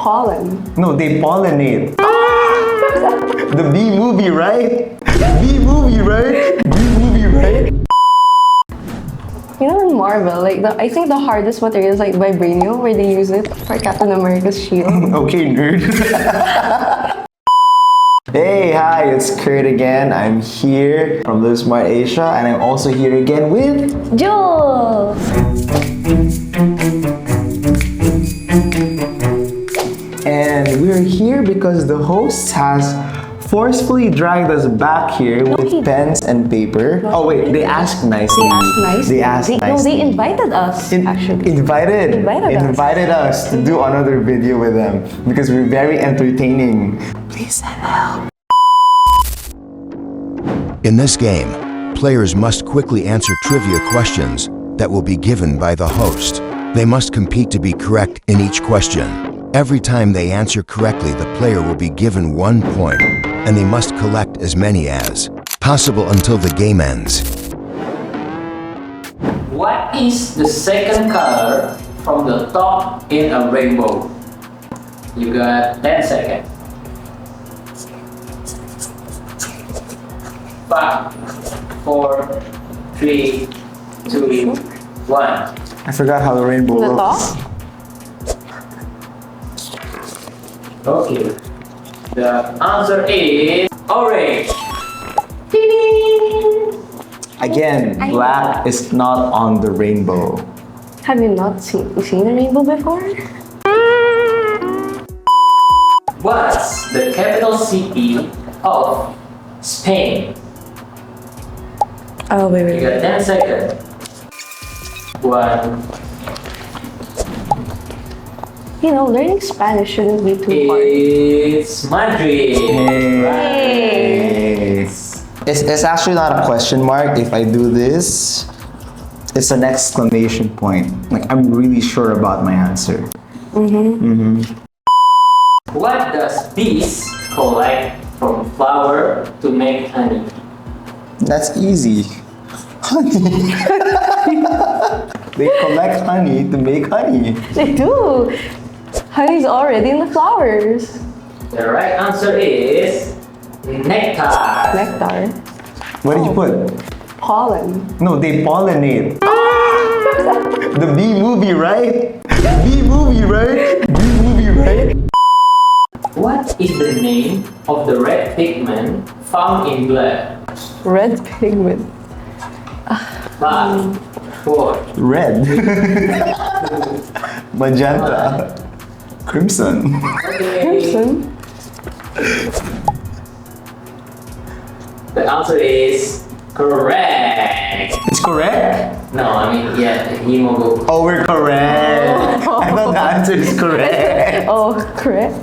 pollen. No, they pollinate. The bee movie, right? Bee movie, right? Bee movie, right? You know, in Marvel, like I think the hardest material is like vibranium, where they use it for Captain America's shield. Okay, nerd. Hey, hi, it's Kurt again. I'm here from Livesmart Asia, and I'm also here again with Jules! And we're here because the host has forcefully dragged us back here with pens and paper. Oh wait, they asked nicely. They asked nicely. No, they invited us, actually. Invited us to do another video with them because we're very entertaining. Please send help. In this game, players must quickly answer trivia questions that will be given by the host. They must compete to be correct in each question. Every time they answer correctly, the player will be given 1 point, and they must collect as many as possible until the game ends. What is the second color from the top in a rainbow? You got 10 seconds. 5, 4, 3, 2, 1. I forgot how the rainbow looks. Okay. The answer is orange. Again, black is not on the rainbow. Have you not seen a rainbow before? What's the capital city of Spain? Oh, wait. You got 10 seconds. 1. You know, learning Spanish shouldn't be too hard. It's Madrid. Hey. It's actually not a question mark. If I do this, it's an exclamation point. Like, I'm really sure about my answer. What does bees collect from flower to make honey? That's easy. Honey. They collect honey to make honey. They do. Honey's already in the flowers. The right answer is nectar. Nectar. What did you put? Pollen. No, they pollinate. The bee movie, right? Bee movie, right? Bee movie, right? What is the name of the red pigment found in blood? Red pigment. 5, 4. Red. Magenta. Crimson. Crimson. The answer is correct. It's correct? No, I mean, yeah, hemoglobin. Oh, we're correct. I thought the answer is correct. Oh, correct.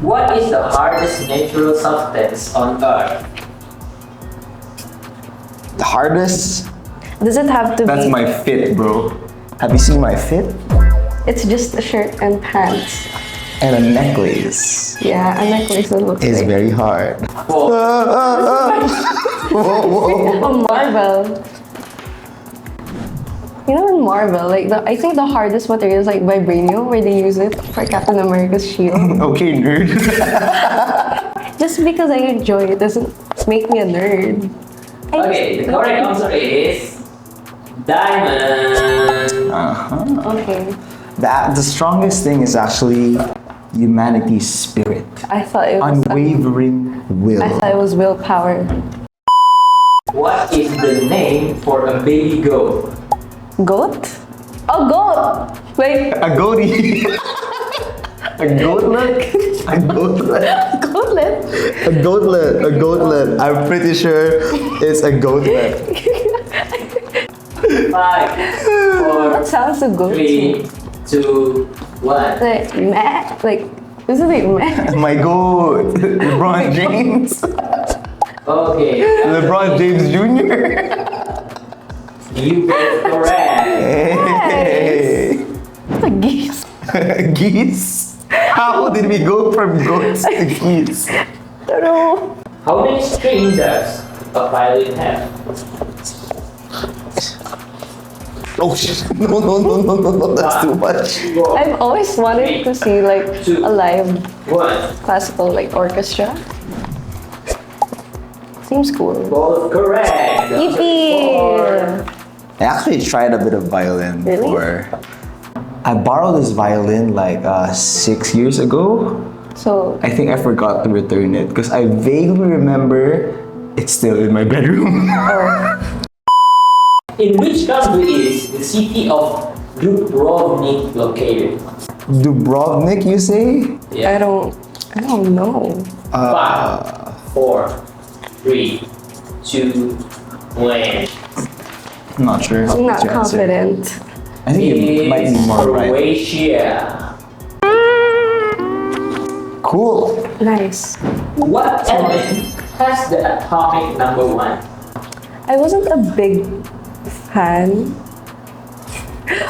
What is the hardest natural substance on Earth? The hardest? Does it have to That's be? my fit, bro. Have you seen my fit? It's just a shirt and pants. And a necklace. Yeah, a necklace that looks It's like very hard. 4. Whoa. a marble. You know, in Marvel, like I think the hardest material is like vibranium, where they use it for Captain America's shield. Okay, nerd. Just because I enjoy it doesn't make me a nerd. Okay, the correct answer is diamond. Okay. The strongest thing is actually humanity's spirit. I thought it was Unwavering will. I thought it was willpower. What is the name for a baby goat? Goat? Oh, goat! Wait, A goatee. A goatlet? A goatlet? goatlet? A goatlet. A goatlet. I'm pretty sure it's a goatlet. 5, 4, That sounds so good. 3, 2, 1. Like, meh? Like, isn't it meh? My goat. LeBron James. Okay. LeBron James Jr. You got correct. Hey. It's a geese. Geese? How did we go from goats to geese? I don't know. How many strings does a violin have? Oh shit! No, that's too much. Four, I've always wanted to see like Two. a live one. classical like orchestra. Seems cool. Both correct. Yippee! I actually tried a bit of violin Really? before. I borrowed this violin like 6 years ago. So I think I forgot to return it because I vaguely remember it's still in my bedroom. In which country is the city of Dubrovnik located? Dubrovnik, you say? I don't know. 5, 4, 3, 2, 1. I'm not sure. I'm not What's your answer? confident. I think it might be more right. Croatia. Cool. Nice. What element has the atomic number 1? I wasn't a big fan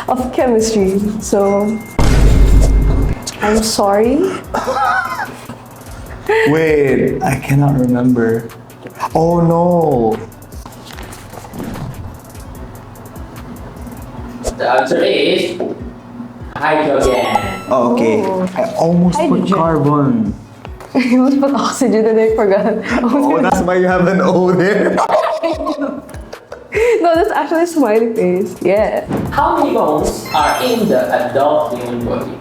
of chemistry, so I'm sorry. Wait, I cannot remember. Oh no. The answer is hydrogen. Oh, okay. Oh. I almost put Hydrogen. carbon. I almost put oxygen and I forgot. Oh, that's why you have an O there. No, that's actually a smiley face. Yeah. How many bones are in the adult human body?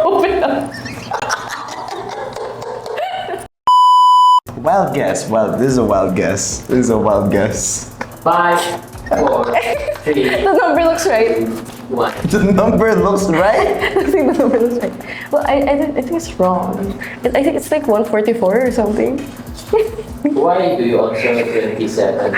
Open up. Wild guess. Well, this is a wild guess. This is a wild guess. 5, 4, 3, The number looks right. 1. The number looks right. I think the number looks right. Well, I think it's wrong. I think it's like 144 or something. Why do you also 27?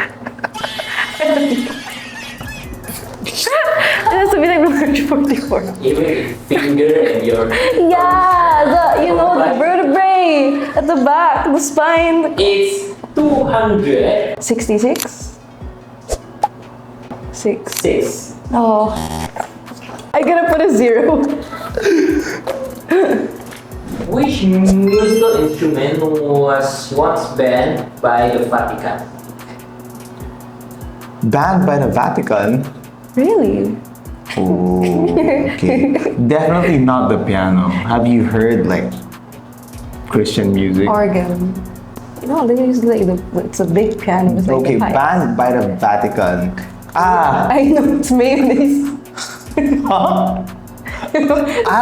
It has to be like 144. Even with finger and your Yeah, the vertebrae at the back, the spine. it's 206. 66. 6. Oh, I gotta put a 0. Which musical instrument was once banned by the Vatican? Banned by the Vatican. Really? Oh, okay. Definitely not the piano. Have you heard like Christian music? Organ. No, they use like it's a big piano with like Okay, the pipes. banned by the Vatican. Ah, I know it's mayonnaise. I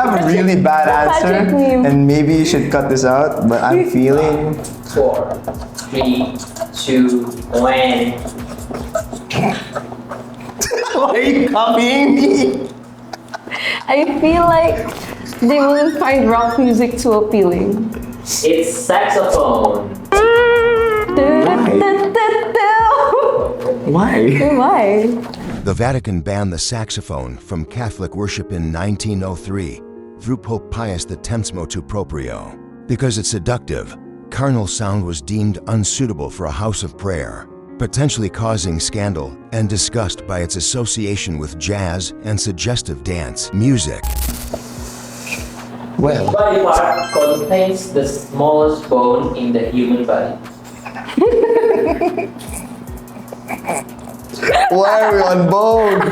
have a really bad answer, Patrick meme. and maybe you should cut this out. But I'm feeling 4, 3, 2, 1. why are you copying me? I feel like they wouldn't find rock music too appealing. It's saxophone. Why? Why? The Vatican banned the saxophone from Catholic worship in 1903 through Pope Pius X's motu proprio. Because it's seductive, carnal sound was deemed unsuitable for a house of prayer, potentially causing scandal and disgust by its association with jazz and suggestive dance music. Well, Body part contains the smallest bone in the human body. why are we on bones?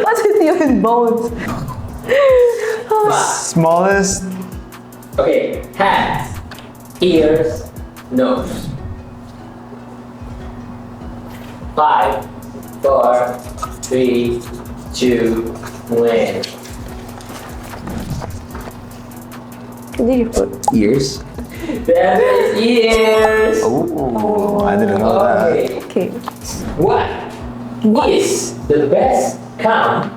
What's with you in bones? Smallest. Okay, hands, ears, nose. 5, 4, 3, 2, 1. What did you put? Ears. That is ears. Oh, I didn't know that. Okay. Okay. What is the best count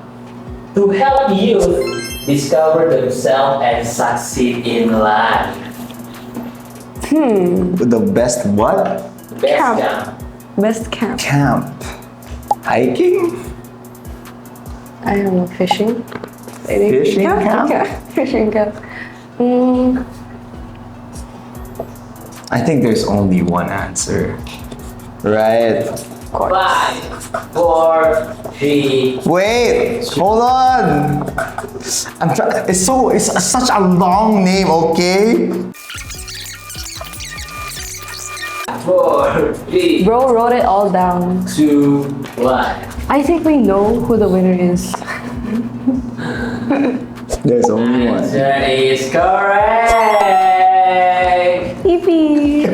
to help youth discover themselves and succeed in life? The best what? Best Count. count. Best camp. Camp. Hiking? I don't know, fishing. I think Fishing camp? Yeah, fishing camp. I think there's only one answer. Right. Of course. 5, 4, 3. Wait, hold on. I'm trying. It's such a long name, okay? 4, 3, Bro wrote it all down. 2, 1. I think we know who the winner is. There's only one. Answer is correct. Yippee!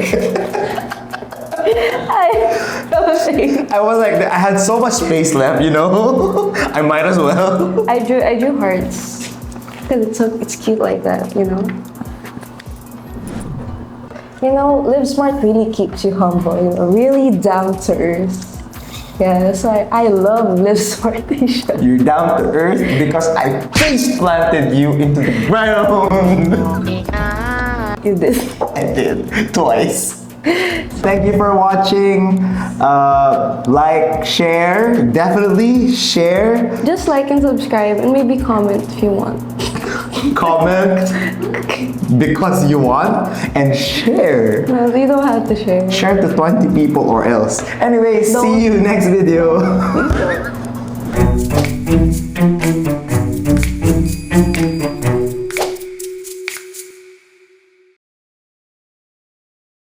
I was like, I had so much space left, you know? I might as well. I drew hearts. Because it's cute like that, you know? You know, Livesmart really keeps you humble, you know, really down to earth. Yeah, so I love Livesmart t-shirt. You're down to earth because I face planted you into the ground. You did. I did, twice. Thank you for watching. Like, share, definitely share. Just like and subscribe and maybe comment if you want. Comment because you want, and share. No, you don't have to share. Share to 20 people or else. Anyway, see you next video.